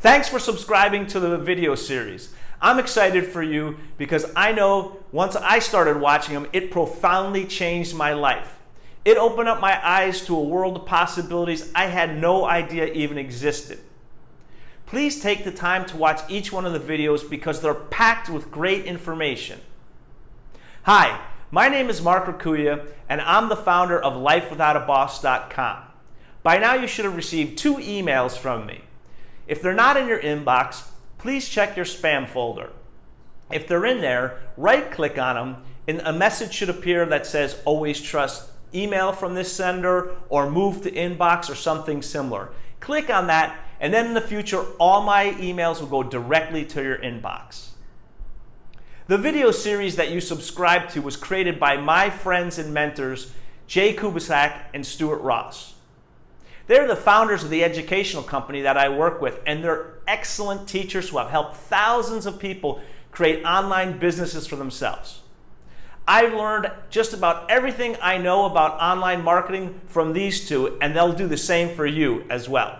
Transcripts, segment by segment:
Thanks for subscribing to the video series. I'm excited for you because I know once I started watching them, it profoundly changed my life. It opened up my eyes to a world of possibilities I had no idea even existed. Please take the time to watch each one of the videos because they're packed with great information. Hi, my name is Mark Rakuya and I'm the founder of LifeWithoutABoss.com. By now you should have received 2 emails from me. If they're not in your inbox, please check your spam folder. If they're in there, right-click on them and a message should appear that says always trust email from this sender or move to inbox or something similar. Click on that and then in the future all my emails will go directly to your inbox. The video series that you subscribe to was created by my friends and mentors Jay Kubisak and Stuart Ross. They're the founders of the educational company that I work with, and they're excellent teachers who have helped thousands of people create online businesses for themselves. I've learned just about everything I know about online marketing from these two, and they'll do the same for you as well.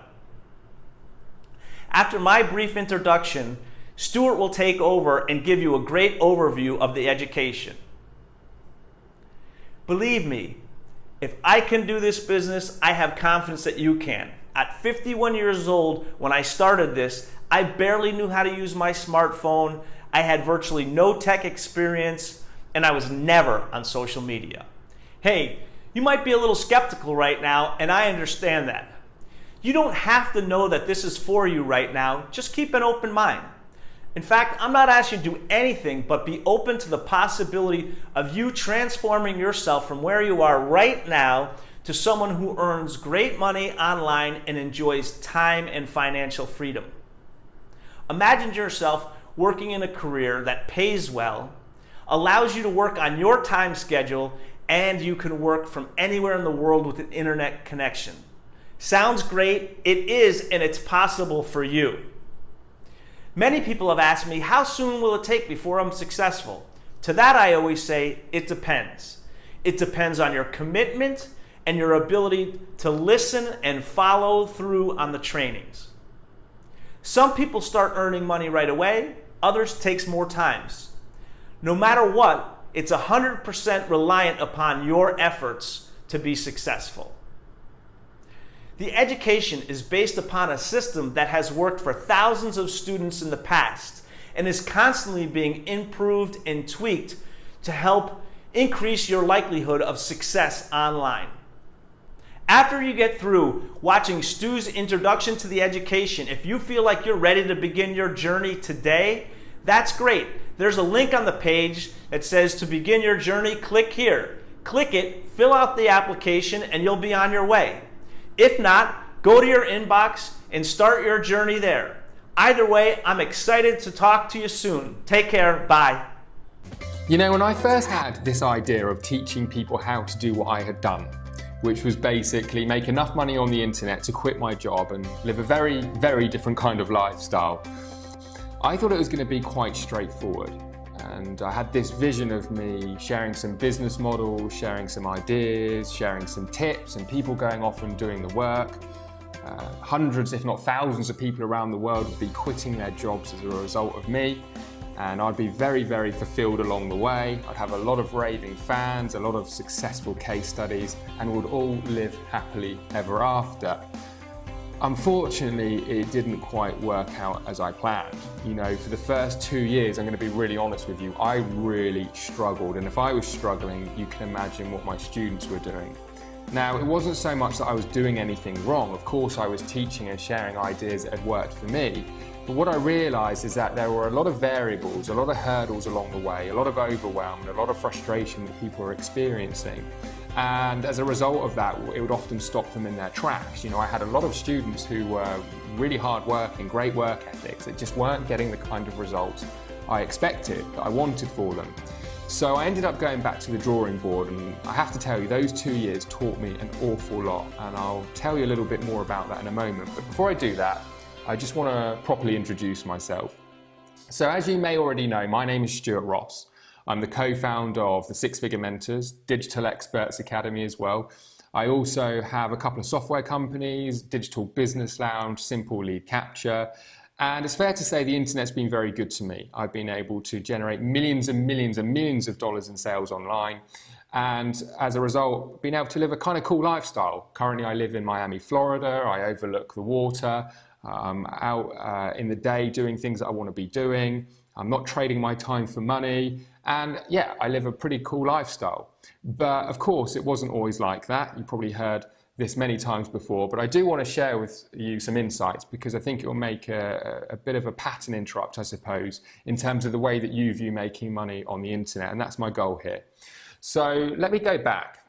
After my brief introduction, Stuart will take over and give you a great overview of the education. Believe me, if I can do this business, I have confidence that you can. At 51 years old, when I started this, I barely knew how to use my smartphone. I had virtually no tech experience, and I was never on social media. Hey, you might be a little skeptical right now, and I understand that. You don't have to know that this is for you right now. Just keep an open mind. In fact, I'm not asking you to do anything but be open to the possibility of you transforming yourself from where you are right now to someone who earns great money online and enjoys time and financial freedom. Imagine yourself working in a career that pays well, allows you to work on your time schedule, and you can work from anywhere in the world with an internet connection. Sounds great? It is, and it's possible for you. Many people have asked me, how soon will it take before I'm successful? To that I always say, it depends. It depends on your commitment and your ability to listen and follow through on the trainings. Some people start earning money right away, others takes more times. No matter what, it's 100% reliant upon your efforts to be successful. The education is based upon a system that has worked for thousands of students in the past and is constantly being improved and tweaked to help increase your likelihood of success online. After you get through watching Stu's introduction to the education, if you feel like you're ready to begin your journey today, that's great. There's a link on the page that says to begin your journey, click here. Click it, fill out the application, and you'll be on your way. If not, go to your inbox and start your journey there. Either way, I'm excited to talk to you soon. Take care. Bye. You know, when I first had this idea of teaching people how to do what I had done, which was basically make enough money on the internet to quit my job and live a very, very different kind of lifestyle, I thought it was going to be quite straightforward. And I had this vision of me sharing some business models, sharing some ideas, sharing some tips, and people going off and doing the work. Hundreds, if not thousands of people around the world would be quitting their jobs as a result of me. And I'd be very, very fulfilled along the way. I'd have a lot of raving fans, a lot of successful case studies, and would all live happily ever after. Unfortunately, it didn't quite work out as I planned. You know, for the first 2 years, I'm going to be really honest with you, I really struggled. And if I was struggling, you can imagine what my students were doing. Now, it wasn't so much that I was doing anything wrong. Of course, I was teaching and sharing ideas that had worked for me. But what I realized is that there were a lot of variables, a lot of hurdles along the way, a lot of overwhelm, and a lot of frustration that people were experiencing. And as a result of that, it would often stop them in their tracks. You know, I had a lot of students who were really hard working, great work ethics, that just weren't getting the kind of results I expected, that I wanted for them. So I ended up going back to the drawing board, and I have to tell you, those 2 years taught me an awful lot, and I'll tell you a little bit more about that in a moment. But before I do that, I just want to properly introduce myself. So as you may already know, my name is Stuart Ross. I'm the co-founder of the Six Figure Mentors, Digital Experts Academy as well. I also have a couple of software companies, Digital Business Lounge, Simple Lead Capture, And it's fair to say the internet's been very good to me. I've been able to generate millions and millions and millions of dollars in sales online. And as a result, been able to live a kind of cool lifestyle. Currently, I live in Miami, Florida. I overlook the water. I'm out in the day doing things that I want to be doing. I'm not trading my time for money. And yeah, I live a pretty cool lifestyle. But of course, it wasn't always like that. You probably heard this many times before, but I do want to share with you some insights because I think it will make a bit of a pattern interrupt, I suppose, in terms of the way that you view making money on the internet, and that's my goal here. So let me go back.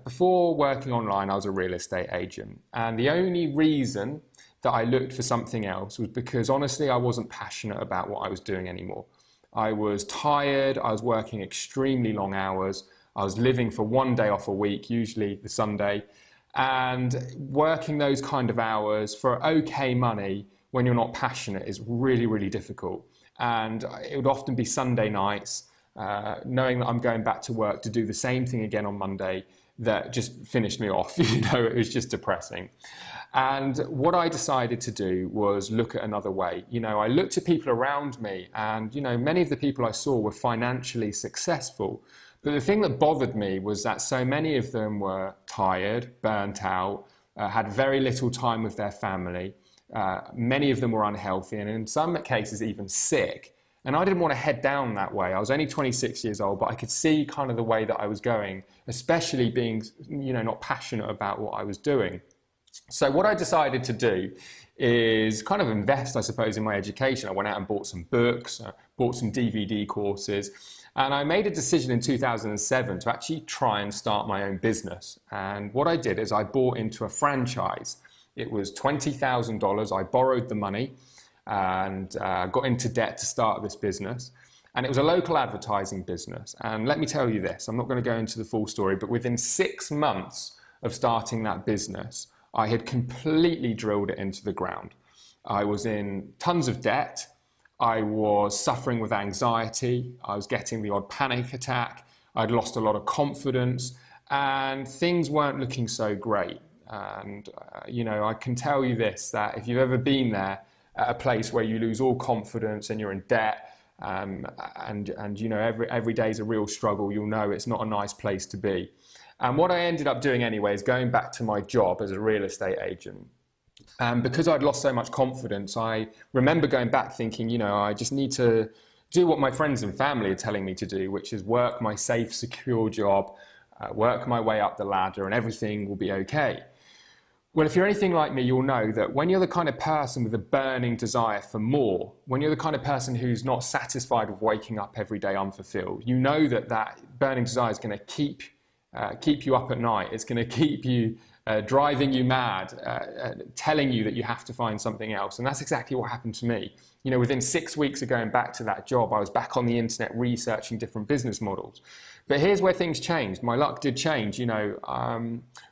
Before working online, I was a real estate agent, and the only reason that I looked for something else was because honestly, I wasn't passionate about what I was doing anymore. I was tired, I was working extremely long hours, I was living for one day off a week, usually the Sunday, and working those kind of hours for okay money when you're not passionate is really, really difficult. And it would often be Sunday nights, knowing that I'm going back to work to do the same thing again on Monday, that just finished me off. It was just depressing. And what I decided to do was look at another way. I looked at people around me, and many of the people I saw were financially successful. But the thing that bothered me was that so many of them were tired, burnt out, had very little time with their family. Many of them were unhealthy, and in some cases even sick. And I didn't want to head down that way. I was only 26 years old, but I could see kind of the way that I was going, especially being, not passionate about what I was doing. So what I decided to do is kind of invest, I suppose, in my education. I went out and bought some books, bought some DVD courses, and I made a decision in 2007 to actually try and start my own business. And what I did is I bought into a franchise. It was $20,000. I borrowed the money and got into debt to start this business. And it was a local advertising business. And let me tell you this, I'm not going to go into the full story, but within 6 months of starting that business, I had completely drilled it into the ground. I was in tons of debt. I was suffering with anxiety. I was getting the odd panic attack. I'd lost a lot of confidence, and things weren't looking so great. And, I can tell you this, that if you've ever been there at a place where you lose all confidence and you're in debt, and every day is a real struggle, you'll know it's not a nice place to be. And what I ended up doing anyway is going back to my job as a real estate agent. And because I'd lost so much confidence, I remember going back thinking, I just need to do what my friends and family are telling me to do, which is work my safe, secure job, work my way up the ladder, and everything will be okay. Well, if you're anything like me, you'll know that when you're the kind of person with a burning desire for more, when you're the kind of person who's not satisfied with waking up every day unfulfilled, you know that burning desire is going to keep you up at night. It's going to keep you driving you mad, telling you that you have to find something else. And that's exactly what happened to me. Within 6 weeks of going back to that job, I was back on the internet researching different business models. But here's where things changed. My luck did change.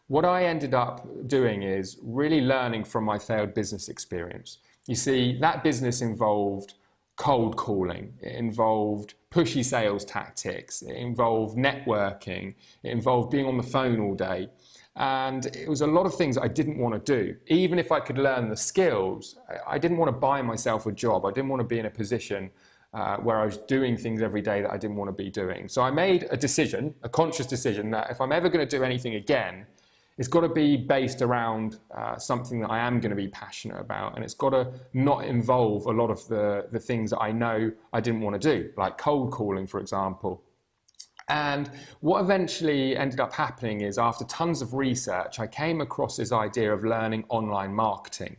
What I ended up doing is really learning from my failed business experience. You see, that business involved cold calling, it involved pushy sales tactics, it involved networking, it involved being on the phone all day. And it was a lot of things I didn't want to do. Even if I could learn the skills, I didn't want to buy myself a job. I didn't want to be in a position where I was doing things every day that I didn't want to be doing. So I made a decision, a conscious decision, that if I'm ever going to do anything again, it's got to be based around something that I am going to be passionate about, and it's got to not involve a lot of the things that I know I didn't want to do, like cold calling, for example. And what eventually ended up happening is, after tons of research, I came across this idea of learning online marketing.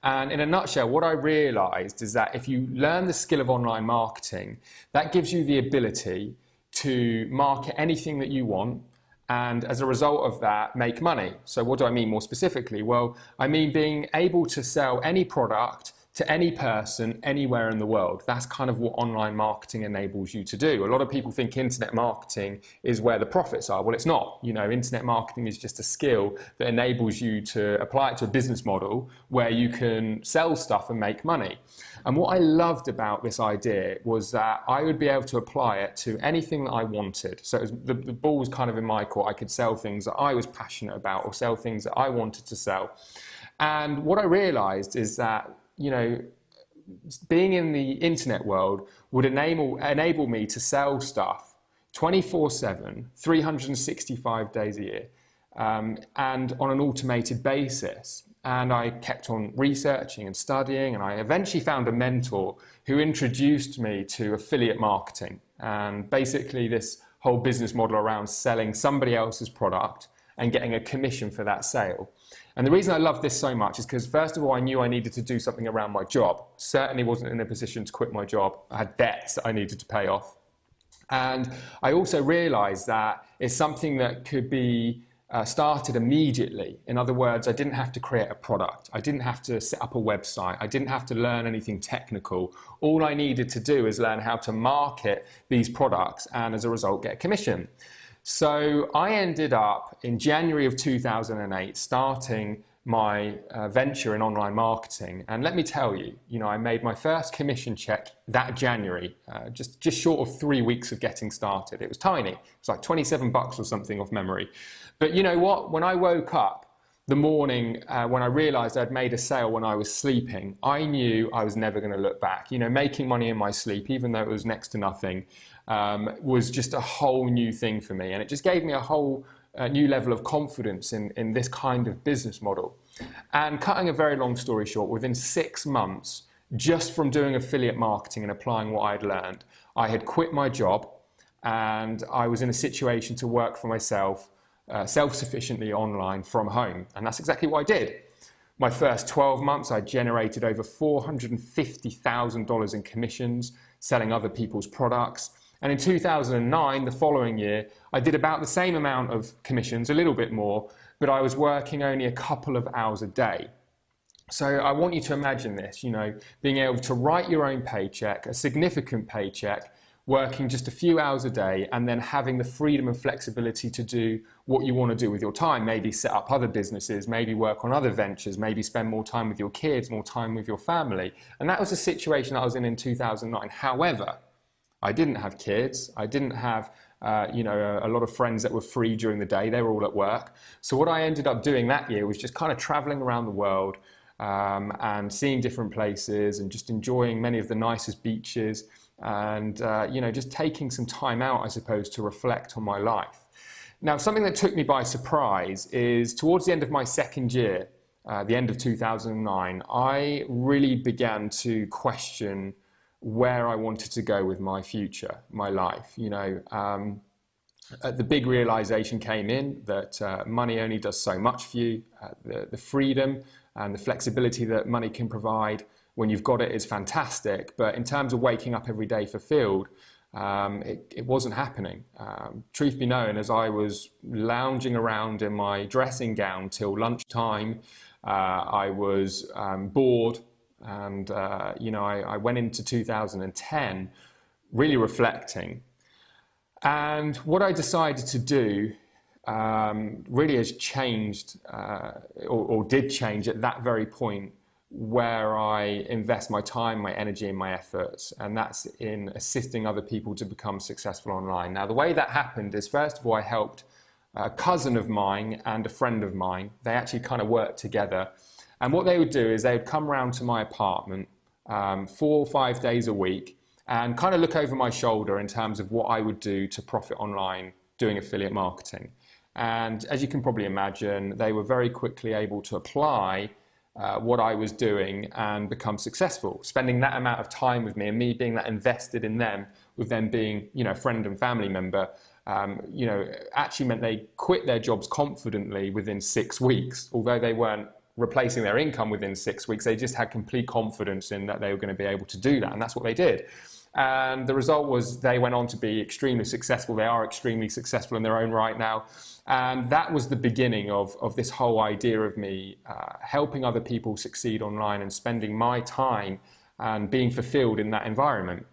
And in a nutshell, what I realized is that if you learn the skill of online marketing, that gives you the ability to market anything that you want, and as a result of that, make money. So what do I mean more specifically? Well, I mean being able to sell any product to any person anywhere in the world. That's kind of what online marketing enables you to do. A lot of people think internet marketing is where the profits are. Well, it's not. Internet marketing is just a skill that enables you to apply it to a business model where you can sell stuff and make money. And what I loved about this idea was that I would be able to apply it to anything that I wanted. So the ball was kind of in my court. I could sell things that I was passionate about or sell things that I wanted to sell. And what I realized is that being in the internet world would enable me to sell stuff 24/7, 365 days a year, and on an automated basis. And I kept on researching and studying, and I eventually found a mentor who introduced me to affiliate marketing, and basically this whole business model around selling somebody else's product and getting a commission for that sale. And the reason I love this so much is because, first of all, I knew I needed to do something around my job. Certainly wasn't in a position to quit my job. I had debts that I needed to pay off. And I also realized that it's something that could be started immediately. In other words, I didn't have to create a product. I didn't have to set up a website. I didn't have to learn anything technical. All I needed to do is learn how to market these products and, as a result, get a commission. So I ended up in January of 2008 starting my venture in online marketing. And let me tell you, I made my first commission check that January, just short of 3 weeks of getting started. It was tiny. It was like $27 or something off memory. But you know what? When I woke up the morning, when I realized I'd made a sale when I was sleeping, I knew I was never going to look back. Making money in my sleep, even though it was next to nothing, was just a whole new thing for me. And it just gave me a whole new level of confidence in this kind of business model. And cutting a very long story short, within 6 months, just from doing affiliate marketing and applying what I'd learned, I had quit my job and I was in a situation to work for myself, self-sufficiently online from home. And that's exactly what I did. My first 12 months, I generated over $450,000 in commissions, selling other people's products. And in 2009, the following year, I did about the same amount of commissions, a little bit more, but I was working only a couple of hours a day. So I want you to imagine this, being able to write your own paycheck, a significant paycheck, working just a few hours a day, and then having the freedom and flexibility to do what you want to do with your time. Maybe set up other businesses, maybe work on other ventures, maybe spend more time with your kids, more time with your family. And that was the situation I was in 2009. However, I didn't have kids. I didn't have a lot of friends that were free during the day. They were all at work. So what I ended up doing that year was just kind of traveling around the world and seeing different places and just enjoying many of the nicest beaches and, just taking some time out, I suppose, to reflect on my life. Now, something that took me by surprise is towards the end of my second year, the end of 2009, I really began to question where I wanted to go with my future, my life. The big realization came in that money only does so much for you. The freedom and the flexibility that money can provide when you've got it is fantastic. But in terms of waking up every day fulfilled, it wasn't happening. Truth be known, as I was lounging around in my dressing gown till lunchtime, I was bored. And, I went into 2010 really reflecting. And what I decided to do really has changed or did change at that very point where I invest my time, my energy and my efforts. And that's in assisting other people to become successful online. Now, the way that happened is, first of all, I helped a cousin of mine and a friend of mine. They actually kind of worked together. And what they would do is they would come around to my apartment 4 or 5 days a week and kind of look over my shoulder in terms of what I would do to profit online doing affiliate marketing. And as you can probably imagine, they were very quickly able to apply what I was doing and become successful. Spending that amount of time with me and me being that invested in them, with them being, a friend and family member, actually meant they quit their jobs confidently within 6 weeks, although they weren't replacing their income within 6 weeks. They just had complete confidence in that they were going to be able to do that, and that's what they did. And the result was they went on to be extremely successful. They are extremely successful in their own right now. And that was the beginning of this whole idea of me helping other people succeed online and spending my time and being fulfilled in that environment.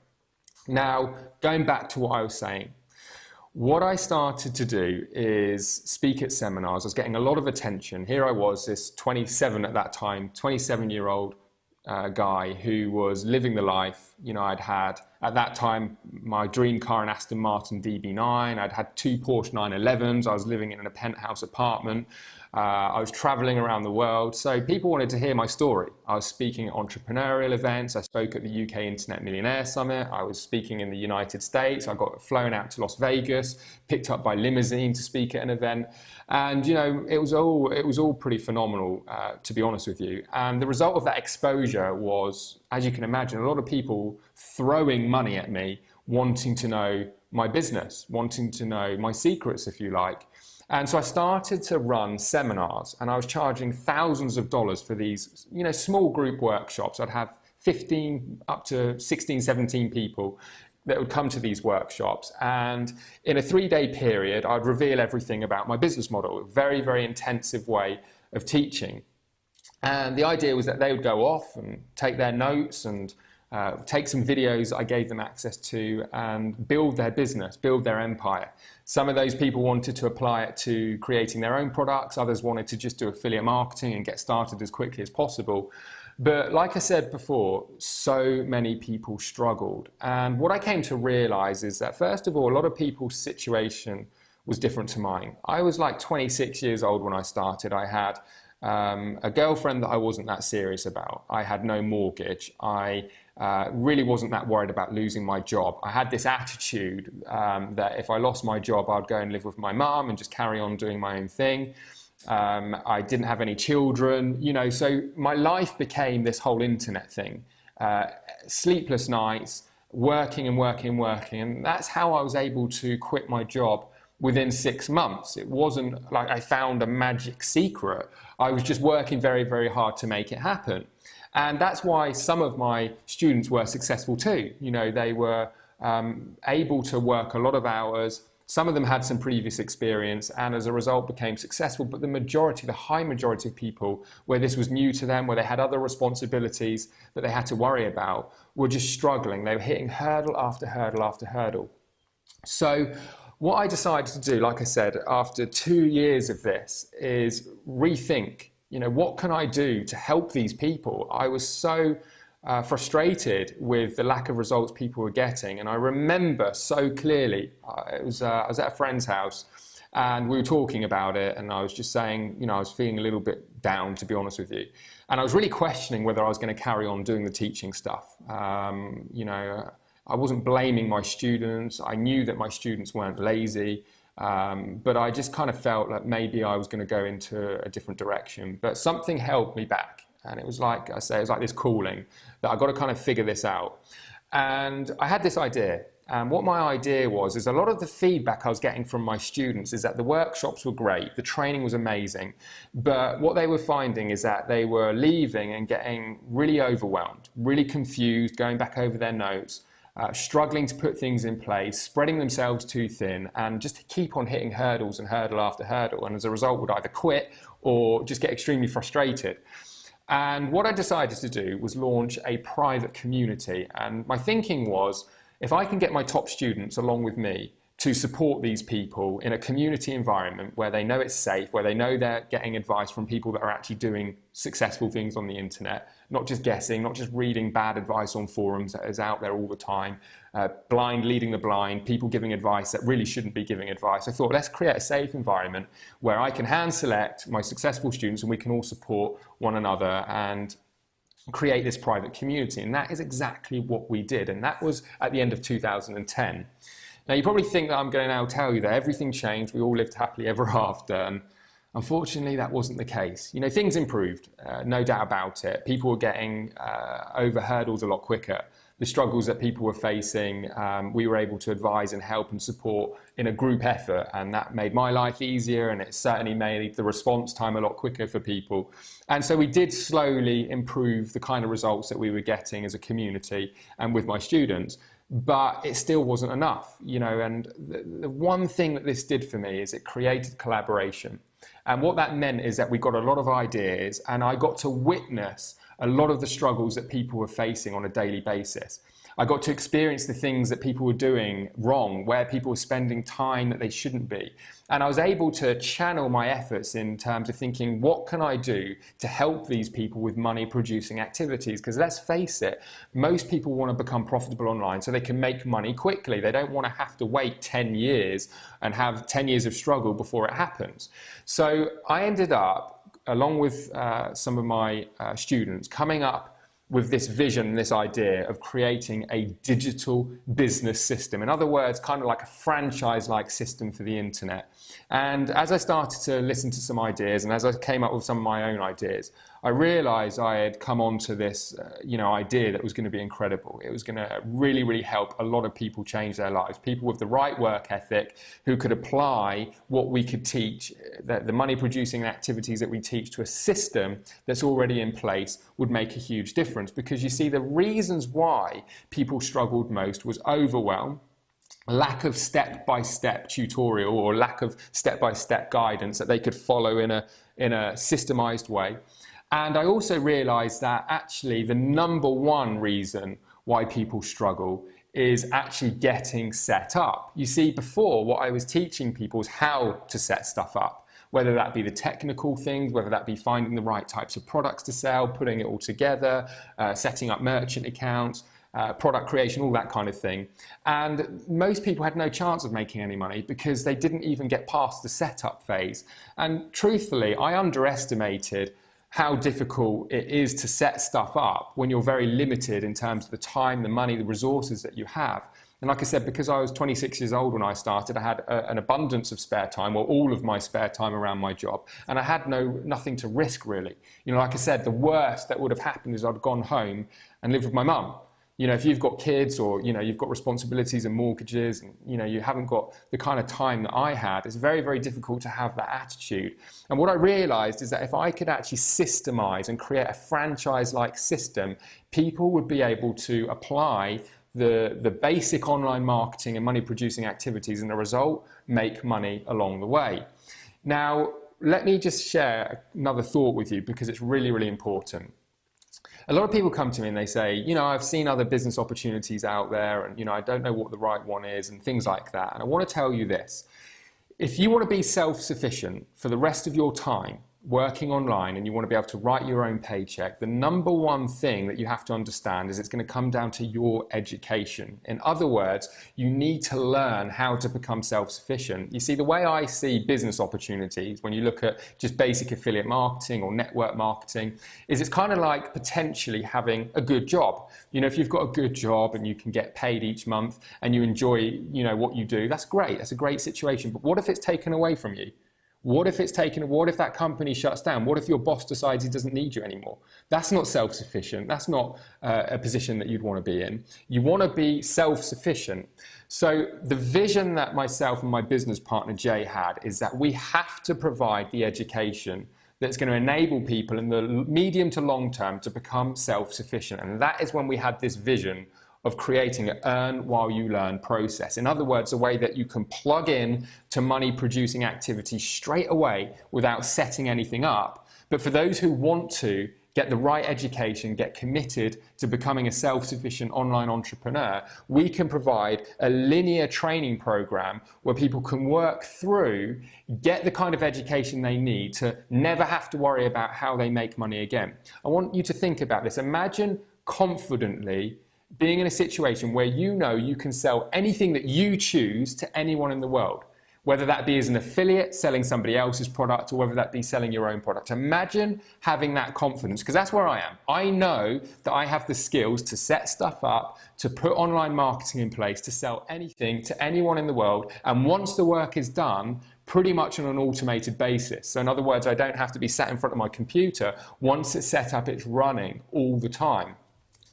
Now, going back to what I was saying, what I started to do is speak at seminars. I was getting a lot of attention. Here I was, this 27 at that time, 27-year-old guy who was living the life, I'd had At that time, my dream car, an Aston Martin DB9. I'd had 2 Porsche 911s. I was living in a penthouse apartment. I was traveling around the world. So people wanted to hear my story. I was speaking at entrepreneurial events. I spoke at the UK Internet Millionaire Summit. I was speaking in the United States. I got flown out to Las Vegas, picked up by limousine to speak at an event. And, you know, it was all pretty phenomenal, to be honest with you. And the result of that exposure was, as you can imagine, a lot of people throwing money at me, wanting to know my business, wanting to know my secrets, if you like. And so I started to run seminars, and I was charging thousands of dollars for these, you know, small group workshops. I'd have 15 up to 16, 17 people that would come to these workshops. And in a 3-day period, I'd reveal everything about my business model, a very, very intensive way of teaching. And the idea was that they would go off and take their notes and take some videos I gave them access to and build their business, build their empire. Some of those people wanted to apply it to creating their own products. Others wanted to just do affiliate marketing and get started as quickly as possible. But like I said before, so many people struggled. And what I came to realize is that, first of all, a lot of people's situation was different to mine. I was like 26 years old when I started. I had a girlfriend that I wasn't that serious about. I had no mortgage. I really wasn't that worried about losing my job. I had this attitude that if I lost my job, I'd go and live with my mum and just carry on doing my own thing. I didn't have any children, you know, so my life became this whole internet thing. Sleepless nights, working and working and working. And that's how I was able to quit my job within 6 months. It wasn't like I found a magic secret. I was just working very, very hard to make it happen. And that's why some of my students were successful too. You know, they were able to work a lot of hours. Some of them had some previous experience and as a result became successful, but the majority, the high majority of people where this was new to them, where they had other responsibilities that they had to worry about, were just struggling. They were hitting hurdle after hurdle after hurdle. So what I decided to do, like I said, after 2 years of this, is rethink, you know, what can I do to help these people? I was so frustrated with the lack of results people were getting. And I remember so clearly, I was at a friend's house and we were talking about it, and I was just saying, you know, I was feeling a little bit down, to be honest with you. And I was really questioning whether I was going to carry on doing the teaching stuff. You know, I wasn't blaming my students. I knew that my students weren't lazy, but I just kind of felt like maybe I was going to go into a different direction. But something held me back. And it was like I say, it was like this calling that I got to kind of figure this out. And I had this idea. And what my idea was, is a lot of the feedback I was getting from my students is that the workshops were great, the training was amazing, but what they were finding is that they were leaving and getting really overwhelmed, really confused, going back over their notes, struggling to put things in place, spreading themselves too thin, and just keep on hitting hurdles and hurdle after hurdle. And as a result would either quit or just get extremely frustrated. And what I decided to do was launch a private community. And my thinking was, if I can get my top students along with me to support these people in a community environment where they know it's safe, where they know they're getting advice from people that are actually doing successful things on the internet, not just guessing, not just reading bad advice on forums that is out there all the time, blind leading the blind, people giving advice that really shouldn't be giving advice. I thought, let's create a safe environment where I can hand select my successful students and we can all support one another and create this private community. And that is exactly what we did. And that was at the end of 2010. Now, you probably think that I'm going to now tell you that everything changed, we all lived happily ever after, and unfortunately that wasn't the case. You know, things improved, no doubt about it. People were getting over hurdles a lot quicker. The struggles that people were facing, we were able to advise and help and support in a group effort, and that made my life easier, and it certainly made the response time a lot quicker for people. And so we did slowly improve the kind of results that we were getting as a community and with my students. But it still wasn't enough, you know, and the one thing that this did for me is it created collaboration. And what that meant is that we got a lot of ideas, and I got to witness a lot of the struggles that people were facing on a daily basis. I got to experience the things that people were doing wrong, where people were spending time that they shouldn't be. And I was able to channel my efforts in terms of thinking, what can I do to help these people with money producing activities? Because let's face it, most people want to become profitable online so they can make money quickly. They don't want to have to wait 10 years and have 10 years of struggle before it happens. So I ended up, along with some of my students, coming up with this vision, this idea of creating a digital business system. In other words, kind of like a franchise-like system for the internet. And as I started to listen to some ideas, and as I came up with some of my own ideas, I realized I had come onto this idea that was going to be incredible. It was going to really, really help a lot of people change their lives. People with the right work ethic who could apply what we could teach, the money producing activities that we teach, to a system that's already in place would make a huge difference. Because you see, the reasons why people struggled most was overwhelm, lack of step-by-step tutorial, or lack of step-by-step guidance that they could follow in a systemized way. And I also realized that actually the number one reason why people struggle is actually getting set up. You see, before, what I was teaching people is how to set stuff up, whether that be the technical things, whether that be finding the right types of products to sell, putting it all together, setting up merchant accounts, product creation, all that kind of thing. And most people had no chance of making any money because they didn't even get past the setup phase. And truthfully, I underestimated how difficult it is to set stuff up when you're very limited in terms of the time, the money, the resources that you have. And like I said, because I was 26 years old when I started, I had an abundance of spare time, or all of my spare time around my job, and I had nothing to risk really. Like I said, the worst that would have happened is I'd gone home and lived with my mum. If you've got kids, or you've got responsibilities and mortgages, and you haven't got the kind of time that I had, it's very, very difficult to have that attitude. And what I realized is that if I could actually systemize and create a franchise-like system, people would be able to apply the basic online marketing and money producing activities, and the result, make money along the way. Now, let me just share another thought with you, because it's really, really important. A lot of people come to me and they say, I've seen other business opportunities out there, and I don't know what the right one is, and things like that. And I want to tell you this: if you want to be self-sufficient for the rest of your time working online, and you want to be able to write your own paycheck, the number one thing that you have to understand is it's going to come down to your education. In other words, you need to learn how to become self-sufficient. You see, the way I see business opportunities, when you look at just basic affiliate marketing or network marketing, is it's kind of like potentially having a good job. If you've got a good job and you can get paid each month and you enjoy, what you do, that's great. That's a great situation. But what if it's taken away from you? What if that company shuts down? What if your boss decides he doesn't need you anymore? That's not self-sufficient. That's not a position that you'd want to be in. You want to be self-sufficient. So the vision that myself and my business partner Jay had is that we have to provide the education that's going to enable people in the medium to long term to become self-sufficient. And that is when we had this vision of creating an earn while you learn process. In other words, a way that you can plug in to money producing activities straight away without setting anything up. But for those who want to get the right education, get committed to becoming a self-sufficient online entrepreneur, we can provide a linear training program where people can work through, get the kind of education they need to never have to worry about how they make money again. I want you to think about this. Imagine confidently being in a situation where you can sell anything that you choose to anyone in the world, whether that be as an affiliate selling somebody else's product, or whether that be selling your own product. Imagine having that confidence, because that's where I am. I know that I have the skills to set stuff up, to put online marketing in place, to sell anything to anyone in the world. And once the work is done, pretty much on an automated basis. So in other words, I don't have to be sat in front of my computer. Once it's set up, it's running all the time.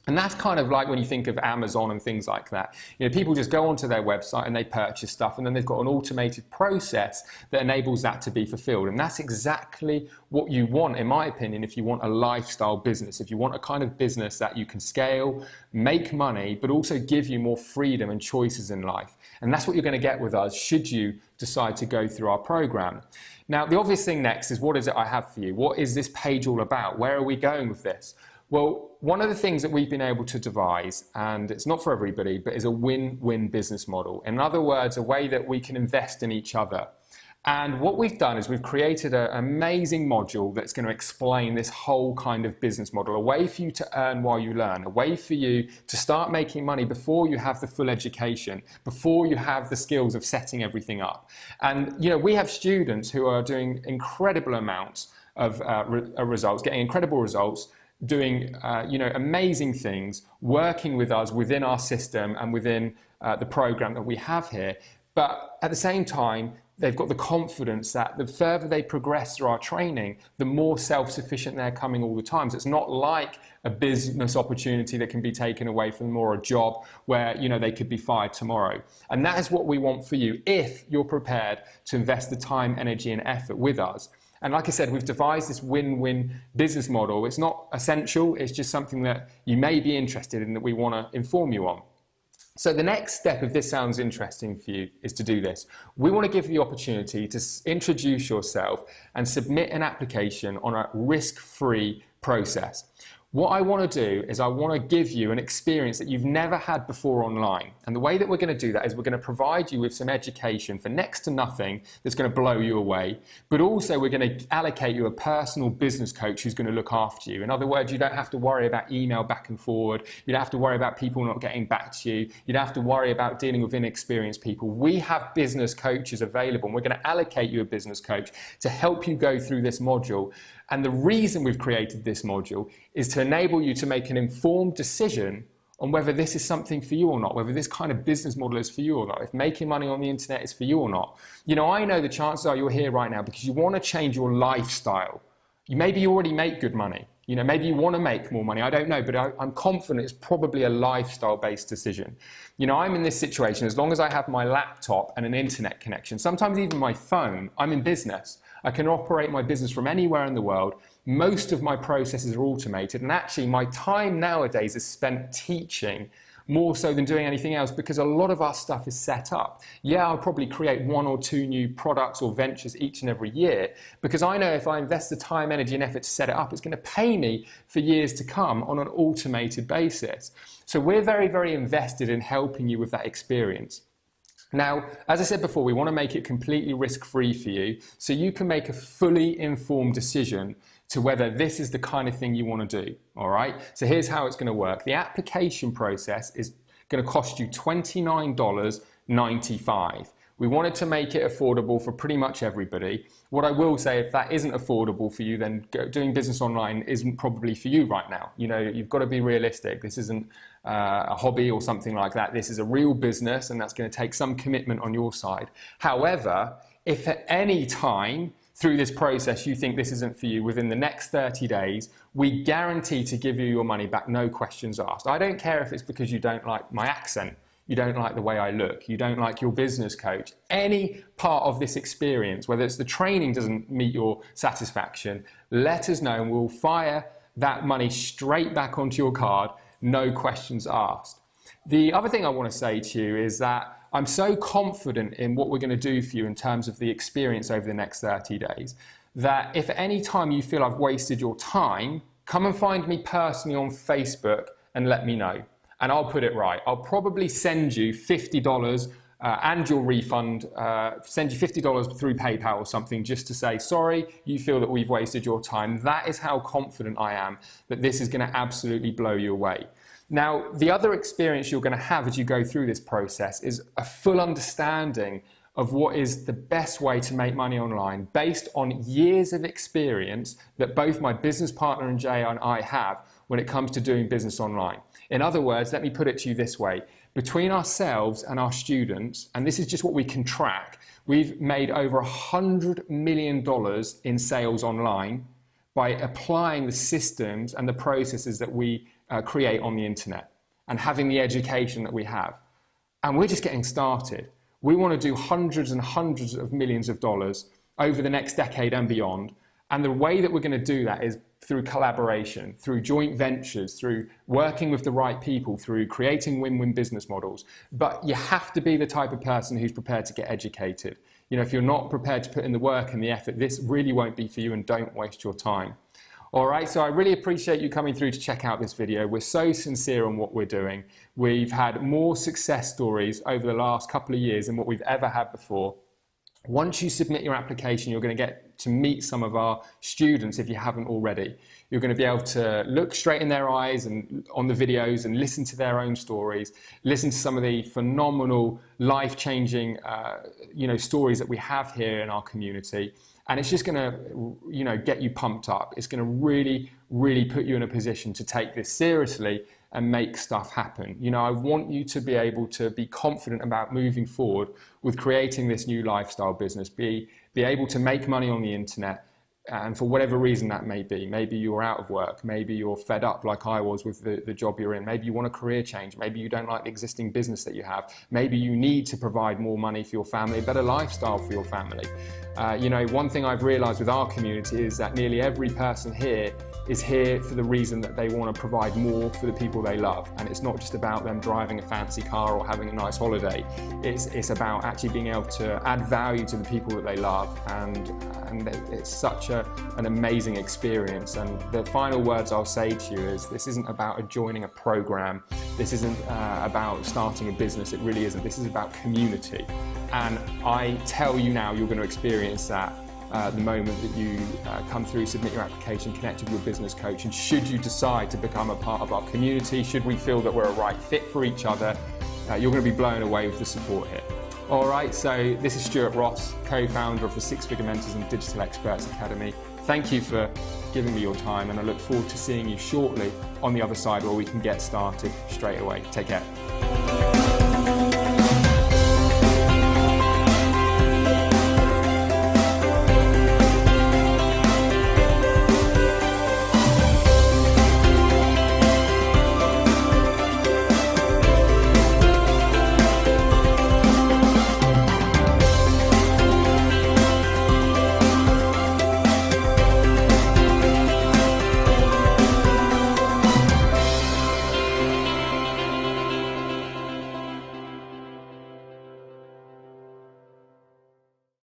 And that's kind of like when you think of Amazon and things like that. People just go onto their website and they purchase stuff, and then they've got an automated process that enables that to be fulfilled. And that's exactly what you want, in my opinion, if you want a lifestyle business, if you want a kind of business that you can scale, make money, but also give you more freedom and choices in life. And that's what you're going to get with us should you decide to go through our program. Now, the obvious thing next is, what is it I have for you? What is this page all about? Where are we going with this? Well, one of the things that we've been able to devise, and it's not for everybody, but is a win-win business model. In other words, a way that we can invest in each other. And what we've done is we've created an amazing module that's going to explain this whole kind of business model, a way for you to earn while you learn, a way for you to start making money before you have the full education, before you have the skills of setting everything up. And we have students who are doing incredible amounts of results, getting incredible results, doing amazing things, working with us within our system and within the program that we have here. But at the same time, they've got the confidence that the further they progress through our training, the more self-sufficient they're coming all the time. So it's not like a business opportunity that can be taken away from them, or a job where they could be fired tomorrow. And that is what we want for you if you're prepared to invest the time, energy and effort with us. And like I said, we've devised this win-win business model. It's not essential, it's just something that you may be interested in that we want to inform you on. So the next step, if this sounds interesting for you, is to do this. We want to give you the opportunity to introduce yourself and submit an application on a risk-free process. What I want to do is I want to give you an experience that you've never had before online. And the way that we're going to do that is we're going to provide you with some education for next to nothing that's going to blow you away. But also we're going to allocate you a personal business coach who's going to look after you. In other words, you don't have to worry about email back and forward. You don't have to worry about people not getting back to you. You don't have to worry about dealing with inexperienced people. We have business coaches available, and we're going to allocate you a business coach to help you go through this module. And the reason we've created this module is to enable you to make an informed decision on whether this is something for you or not, whether this kind of business model is for you or not, if making money on the internet is for you or not. I know the chances are you're here right now because you want to change your lifestyle. Maybe you already make good money. Maybe you want to make more money. I don't know, but I'm confident it's probably a lifestyle-based decision. I'm in this situation as long as I have my laptop and an internet connection, sometimes even my phone, I'm in business. I can operate my business from anywhere in the world. Most of my processes are automated, and actually my time nowadays is spent teaching more so than doing anything else, because a lot of our stuff is set up. Yeah, I'll probably create 1 or 2 new products or ventures each and every year, because I know if I invest the time, energy and effort to set it up, it's going to pay me for years to come on an automated basis. So we're very, very invested in helping you with that experience. Now, as I said before, we want to make it completely risk-free for you, so you can make a fully informed decision to whether this is the kind of thing you want to do, all right? So here's how it's going to work. The application process is going to cost you $29.95. We wanted to make it affordable for pretty much everybody. What I will say, if that isn't affordable for you, then doing business online isn't probably for you right now. You've got to be realistic. This isn't a hobby or something like that. This is a real business, and that's going to take some commitment on your side. However, if at any time through this process you think this isn't for you, within the next 30 days, we guarantee to give you your money back, no questions asked. I don't care if it's because you don't like my accent, you don't like the way I look, you don't like your business coach. Any part of this experience, whether it's the training doesn't meet your satisfaction, let us know and we'll fire that money straight back onto your card, no questions asked. The other thing I want to say to you is that I'm so confident in what we're going to do for you in terms of the experience over the next 30 days, that if at any time you feel I've wasted your time, come and find me personally on Facebook and let me know. And I'll put it right. I'll probably send you $50 and your refund, send you $50 through PayPal or something, just to say, sorry, you feel that we've wasted your time. That is how confident I am that this is going to absolutely blow you away. Now, the other experience you're going to have as you go through this process is a full understanding of what is the best way to make money online based on years of experience that both my business partner and Jay and I have when it comes to doing business online. In other words, let me put it to you this way. Between ourselves and our students, and this is just what we can track, we've made over $100 million in sales online by applying the systems and the processes that we create on the internet and having the education that we have. And we're just getting started. We want to do hundreds and hundreds of millions of dollars over the next decade and beyond. And the way that we're going to do that is through collaboration, through joint ventures, through working with the right people, through creating win-win business models. But you have to be the type of person who's prepared to get educated. If you're not prepared to put in the work and the effort, this really won't be for you, and don't waste your time. All right, so I really appreciate you coming through to check out this video. We're so sincere on what we're doing. We've had more success stories over the last couple of years than what we've ever had before. Once you submit your application, you're going to get to meet some of our students if you haven't already. You're going to be able to look straight in their eyes and on the videos and listen to their own stories, listen to some of the phenomenal, life-changing stories that we have here in our community. And it's just going to get you pumped up. It's going to really, really put you in a position to take this seriously and make stuff happen. I want you to be able to be confident about moving forward with creating this new lifestyle business, be able to make money on the internet, and for whatever reason that may be. Maybe you're out of work, maybe you're fed up like I was with the job you're in, maybe you want a career change, maybe you don't like the existing business that you have, maybe you need to provide more money for your family, a better lifestyle for your family. One thing I've realized with our community is that nearly every person here is here for the reason that they want to provide more for the people they love. And it's not just about them driving a fancy car or having a nice holiday. It's about actually being able to add value to the people that they love. And it's such an amazing experience. And the final words I'll say to you is, this isn't about joining a program. This isn't about starting a business. It really isn't. This is about community. And I tell you now, you're going to experience that the moment that you come through, submit your application, connect with your business coach. And should you decide to become a part of our community, should we feel that we're a right fit for each other, you're going to be blown away with the support here. All right, so this is Stuart Ross, co-founder of the Six Figure Mentors and Digital Experts Academy. Thank you for giving me your time, and I look forward to seeing you shortly on the other side where we can get started straight away. Take care.